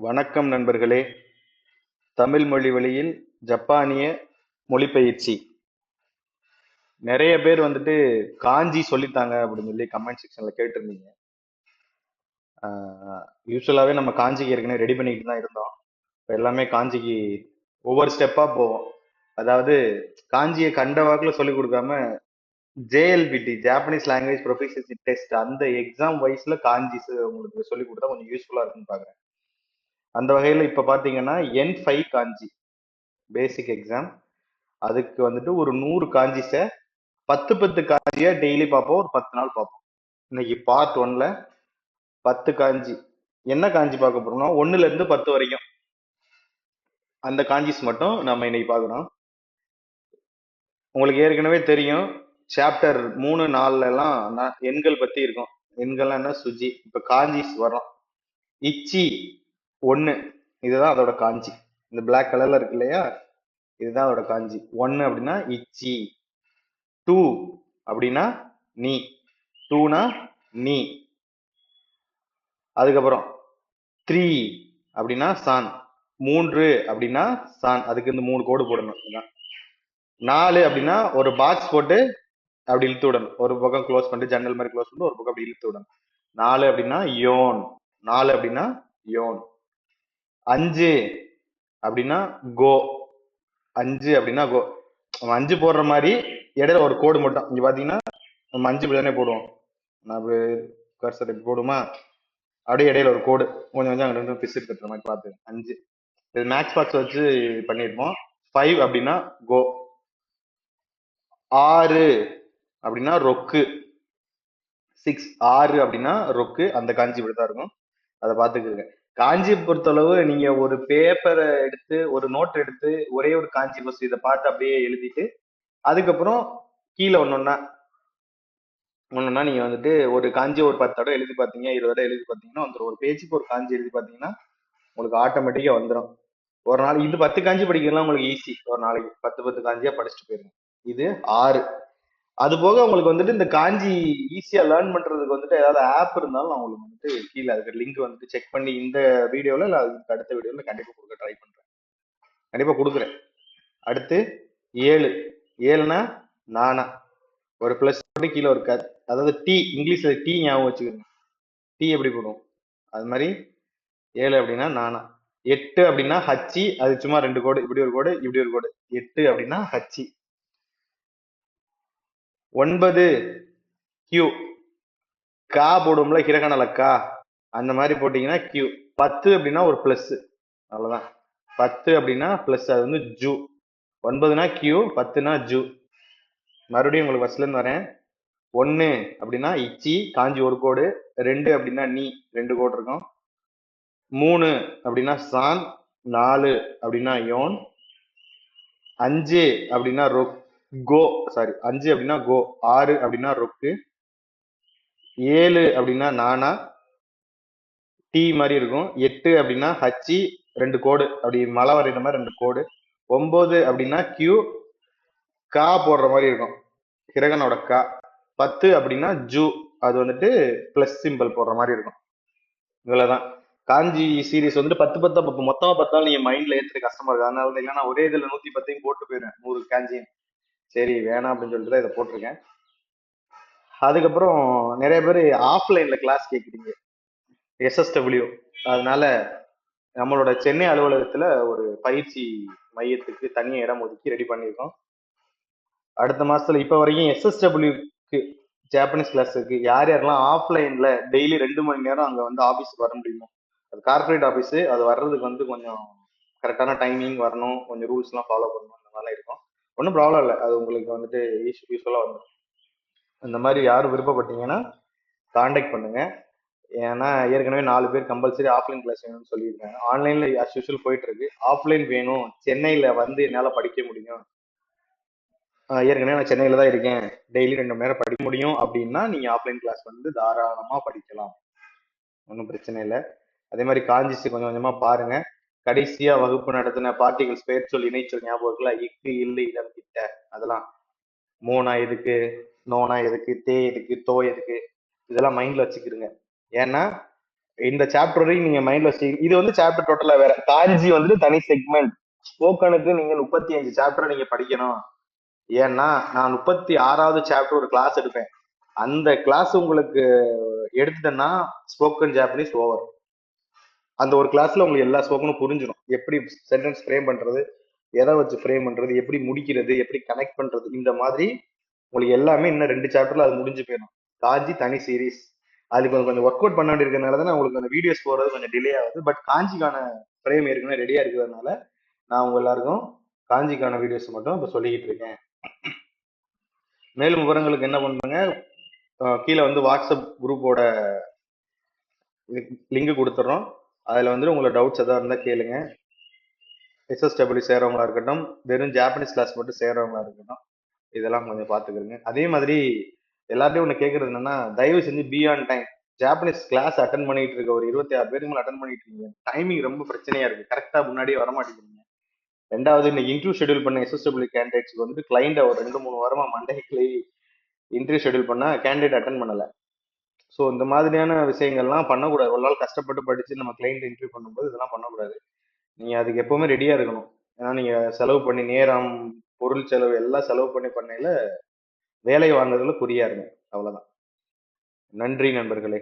வணக்கம் நண்பர்களே. தமிழ் மொழி வழியில் ஜப்பானிய மொழிபெயர்ச்சி. நிறைய பேர் வந்துட்டு காஞ்சி சொல்லித்தாங்க அப்படின்னு சொல்லி கமெண்ட் செக்ஷன்ல கேட்டிருந்தீங்க. யூஸ்வலாவே நம்ம காஞ்சிக்கு ஏற்கனவே ரெடி பண்ணிட்டு தான் இருந்தோம். இப்ப எல்லாமே காஞ்சிக்கு ஒவ்வொரு ஸ்டெப்பா போவோம். அதாவது காஞ்சியை கண்ட வாக்குல சொல்லிக் கொடுக்காம JLPT, Japanese language proficiency test, அந்த எக்ஸாம் வைஸ்ல காஞ்சி உங்களுக்கு சொல்லிக் கொடுத்தா கொஞ்சம் யூஸ்ஃபுல்லா இருக்குன்னு பாக்குறேன். அந்த வகையில இப்ப பாத்தீங்கன்னா N5 காஞ்சி பேசிக் எக்ஸாம். அதுக்கு வந்துட்டு ஒரு 100 காஞ்சிஸை 10 காஞ்சியா டெய்லி பார்ப்போம். ஒரு 10 நாள் பார்ப்போம். இன்னைக்கு பார்ட் 1ல 10 காஞ்சி. என்ன காஞ்சி பார்க்க போறோம்னா 1ல இருந்து 10 வரைக்கும் அந்த காஞ்சிஸ் மட்டும் நம்ம இன்னைக்கு பார்க்கணும். உங்களுக்கு ஏற்கனவே தெரியும், சாப்டர் 3, 4 எல்லாம் எண்கள் பத்தி இருக்கும். எண்கள்லாம் என்ன, சுஜி. இப்ப காஞ்சிஸ் வரும். இச்சி 1, இதுதான் அதோட காஞ்சி. இந்த பிளாக் கலர்ல இருக்கு இல்லையா, இதுதான் அதோட காஞ்சி. 1 அப்படின்னா இச்சி, 2 அப்படின்னா நீ, 2னா நீ. அதுக்கப்புறம் 3 அப்படின்னா சான், 3 அப்படின்னா சான். அதுக்கு இந்த 3 கோடு போடணும். 4 அப்படின்னா ஒரு பாக்ஸ் போட்டு அப்படி இழுத்து விடணும். ஒரு பக்கம் க்ளோஸ் பண்ணிட்டு, ஜன்னல் மாதிரி க்ளோஸ் பண்ணிட்டு ஒரு பக்கம் அப்படி இழுத்து விடணும். 4 அப்படின்னா யோன், 4 அப்படின்னா யோன். 5 அப்படின்னா கோ, 5 அப்படின்னா கோ. 5 போடுற மாதிரி இடையில ஒரு கோடு மட்டும். இங்க பாத்தீங்கன்னா நம்ம 5 இப்படி தானே போடுவோம். நான் கர்சர் இப்படி போடுமா, அப்படியே இடையில ஒரு கோடு கொஞ்சம் கொஞ்சம் அங்க ரெண்டு பிசு கட்டுற மாதிரி பார்த்து 5. இது மேக்ஸ் பாக்ஸ் வச்சு பண்ணிருப்போம். 5 அப்படின்னா கோ, 6 அப்படின்னா ரொக்கு, 6, 6 அப்படின்னா ரொக்கு. அந்த காஞ்சி இப்படிதான் இருக்கும், அதை பார்த்துக்குங்க. காஞ்சி பொறுத்தளவு நீங்க ஒரு பேப்பரை எடுத்து, ஒரு நோட் எடுத்து, ஒரே ஒரு காஞ்சி பஸ் இதை பார்த்து அப்படியே எழுதிட்டு, அதுக்கப்புறம் கீழே ஒன்னொன்னா நீங்க வந்துட்டு ஒரு காஞ்சி ஒரு 10 தடவை எழுதி பார்த்தீங்க, 20 தடவை எழுதி பார்த்தீங்கன்னா வந்துடும். ஒரு பேஜுக்கு ஒரு காஞ்சி எழுதி பார்த்தீங்கன்னா உங்களுக்கு ஆட்டோமேட்டிக்கா வந்துடும். ஒரு நாள் இது 10 காஞ்சி படிக்கலாம் உங்களுக்கு ஈஸி. ஒரு நாளைக்கு 10 காஞ்சியா படிச்சுட்டு போயிருங்க. இது 6. அது போக உங்களுக்கு வந்துட்டு இந்த காஞ்சி ஈஸியா லேர்ன் பண்றதுக்கு வந்துட்டு ஏதாவது ஆப் இருந்தாலும் நான் உங்களுக்கு வந்துட்டு கீழே அதுக்கு லிங்க் வந்துட்டு செக் பண்ணி இந்த வீடியோல இல்ல அதுக்கு அடுத்த வீடியோல கண்டிப்பா கொடுக்க ட்ரை பண்றேன். கண்டிப்பா கொடுக்குறேன். அடுத்து 7. 7னா நானா, ஒரு பிளஸ் போட்டு கீழே ஒரு அதாவது டி, இங்கிலீஷ்ல டி ஞாபகம் வச்சுக்கோங்க. டி எப்படி போடும் அது மாதிரி. 7 அப்படின்னா நானா. 8 அப்படின்னா ஹச்சி, அது சும்மா 2 கோடு, இப்படி ஒரு கோடு இப்படி ஒரு கோடு. 8 அப்படின்னா ஹச்சி. 9 கியூ, கா போடுவோம்ல ஹிரகணல கா, அந்த மாதிரி போட்டீங்கன்னா கியூ. 10 அப்படின்னா ஒரு பிளஸ், அவ்வளவுதான். 10 அப்படின்னா பிளஸ், அது வந்து ஜூ. 9னா கியூ, 10னா ஜூ. மறுபடியும் உங்களுக்கு ஃபர்ஸ்ட்ல இருந்து வரேன். 1 அப்படின்னா இச்சி, காஞ்சி ஒரு கோடு. 2 அப்படின்னா நீ, 2 கோடு இருக்கும். 3 அப்படின்னா சான், 4 அப்படின்னா யோன். 5 அப்படின்னா கோ, சாரி 5 அப்படின்னா கோ, 6 அப்படின்னா ரொக்கு. 7 அப்படின்னா நானா, டி மாதிரி இருக்கும். 8 அப்படின்னா ஹச்சி, 2 கோடு அப்படி மலை வரைகிற மாதிரி 2 கோடு. 9 அப்படின்னா கியூ, கா போடுற மாதிரி இருக்கும், ஹிரகனோட கா. 10 அப்படின்னா ஜூ, அது வந்துட்டு பிளஸ் சிம்பிள் போடுற மாதிரி இருக்கும். இவ்வளவுதான். காஞ்சி சீரிஸ் வந்துட்டு 10 மொத்தமா 10 நீங்க மைண்ட்ல ஏத்துற கஷ்டமா இருக்கு. அதனால இல்லைன்னா ஒரே இதுல 110 போட்டு போயிருவேன் 100 காஞ்சியும். சரி வேணாம் அப்படின்னு சொல்லிட்டு தான் இதை போட்டிருக்கேன். அதுக்கப்புறம் நிறைய பேர் ஆஃப்லைன்ல கிளாஸ் கேட்குறீங்க, SSW. அதனால நம்மளோட சென்னை அலுவலகத்துல ஒரு பயிற்சி மையத்துக்கு தனியாக இடம் ஒதுக்கி ரெடி பண்ணியிருக்கோம். அடுத்த மாசத்துல இப்ப வரைக்கும் SSWக்கு ஜாப்பனீஸ் கிளாஸுக்கு யார் யாரெல்லாம் ஆஃப்லைன்ல டெய்லி 2 மணி நேரம் அங்க வந்து ஆபீஸ்க்கு வர முடியுமோ, அது கார்பரேட் ஆபீஸ், அது வர்றதுக்கு வந்து கொஞ்சம் கரெக்டான டைமிங் வரணும், கொஞ்சம் ரூல்ஸ் எல்லாம் ஃபாலோ பண்ணணும், அந்த மாதிரிலாம் இருக்கும். ஒன்றும் ப்ராப்ளம் இல்லை, அது உங்களுக்கு வந்துட்டு யூஸ்ஃபுல்லா வந்துடும். இந்த மாதிரி யாரும் விருப்பப்பட்டீங்கன்னா கான்டாக்ட் பண்ணுங்க. ஏன்னா ஏற்கனவே 4 பேர் கம்பல்சரி ஆஃப்லைன் கிளாஸ் வேணும்னு சொல்லியிருக்காங்க. ஆன்லைன்ல அஸ் யூஷுவல் போயிட்டு இருக்கு. ஆஃப்லைன் வேணும், சென்னையில வந்து என்னால படிக்க முடியும், ஏற்கனவே நான் சென்னையில தான் இருக்கேன், டெய்லி 2 மணி நேரம் படிக்க முடியும் அப்படின்னா நீங்க ஆஃப்லைன் கிளாஸ் வந்து தாராளமா படிக்கலாம், ஒன்றும் பிரச்சனை இல்லை. அதே மாதிரி காஞ்சிச்சு கொஞ்சம் கொஞ்சமா பாருங்க. கடைசியா வகுப்பு நடத்தின பார்ட்டிகல்ஸ், பெயர் சொல் இணைச்சொல் ஞாபகம் இருக்குல்ல, இக்கு இல்லு இடம் கிட்ட, அதெல்லாம் மோனா எதுக்கு, நோனா எதுக்கு, தே எதுக்கு, தோ எதுக்கு, இதெல்லாம் மைண்ட்ல வச்சுக்கிருங்க. ஏன்னா இந்த சாப்டர் வரைக்கும் நீங்க மைண்ட்ல வச்சு இது வந்து சாப்டர் டோட்டலா வேற. காஞ்சி வந்துட்டு தனி செக்மெண்ட். ஸ்போக்கனுக்கு நீங்க 35 சாப்டர் நீங்க படிக்கணும். ஏன்னா நான் 36வது சாப்டர் ஒரு கிளாஸ் எடுப்பேன். அந்த கிளாஸ் உங்களுக்கு எடுத்துட்டேன்னா ஸ்போக்கன் ஜாப்பனீஸ் ஓவர். அந்த ஒரு கிளாஸ்ல உங்களுக்கு எல்லா ஸ்போக்கனும் புரிஞ்சிடும். எப்படி சென்டென்ஸ் ஃப்ரேம் பண்றது, எதை வச்சு ஃப்ரேம் பண்றது, எப்படி முடிக்கிறது, எப்படி கனெக்ட் பண்றது, இந்த மாதிரி உங்களுக்கு எல்லாமே இன்னும் 2 சாப்டர்ல அது முடிஞ்சு போயிடும். காஞ்சி தனி சீரீஸ். அதுக்கு கொஞ்சம் கொஞ்சம் ஒர்க் அவுட் பண்ண வேண்டியிருக்கனால தான் உங்களுக்கு அந்த வீடியோஸ் போறது கொஞ்சம் டிலே ஆகுது. பட் காஞ்சிக்கான ஃப்ரேம் ஏற்கனவே ரெடியா இருக்கிறதுனால நான் உங்க எல்லாருக்கும் காஞ்சிக்கான வீடியோஸ் மட்டும் இப்போ சொல்லிக்கிட்டு இருக்கேன். மேலும் விவரங்களுக்கு என்ன பண்ணுங்க, கீழே வந்து வாட்ஸ்அப் குரூப்போட லிங்க் கொடுத்துட்றோம். அதில் வந்து உங்களோட டவுட்ஸ் எதாவது இருந்தால் கேளுங்க. எஸ்எஸ்டபிள்யூ சேரவங்களா இருக்கட்டும், வெறும் ஜாப்பனீஸ் கிளாஸ் மட்டும் சேரவங்களா இருக்கட்டும், இதெல்லாம் கொஞ்சம் பார்த்துக்கிறங்க. அதே மாதிரி எல்லாத்தையும் ஒன்று கேட்கறது என்னன்னா, தயவு செஞ்சு be on time. Japanese class attend பண்ணிட்டு இருக்க ஒரு 26 பேருக்கு மேலே அட்டன் பண்ணிட்டு இருக்கீங்க. டைமிங் ரொம்ப பிரச்சனையா இருக்கு. கரெக்டா முன்னாடியே வர மாட்டேங்கிறீங்க. ரெண்டாவது, இன்னைக்கு இன்டர்வியூ ஷெடியூல் பண்ண எஸ்எஸ்டபிள்யூ கேண்டிடேட்ஸ்க்கு வந்துட்டு கிளைண்ட ஒரு 2-3 வாரமா மண்டேக்கு இன்டர்வியூ ஷெடியூல் பண்ணா கேண்டிடேட் அட்டன் பண்ணல. ஸோ இந்த மாதிரியான விஷயங்கள்லாம் பண்ணக்கூடாது. ஒரு நாள் கஷ்டப்பட்டு படிச்சு நம்ம கிளைண்ட் இன்டர்வியூ பண்ணும்போது இதெல்லாம் பண்ணக்கூடாது. நீங்க அதுக்கு எப்பவுமே ரெடியா இருக்கணும். ஏன்னா நீங்க செலவு பண்ணி நேரம், பொருள் செலவு எல்லாம் செலவு பண்ணி பண்ணையில வேலை வாங்குறதுல குறியா இருங்க. அவ்வளவுதான். நன்றி நண்பர்களே.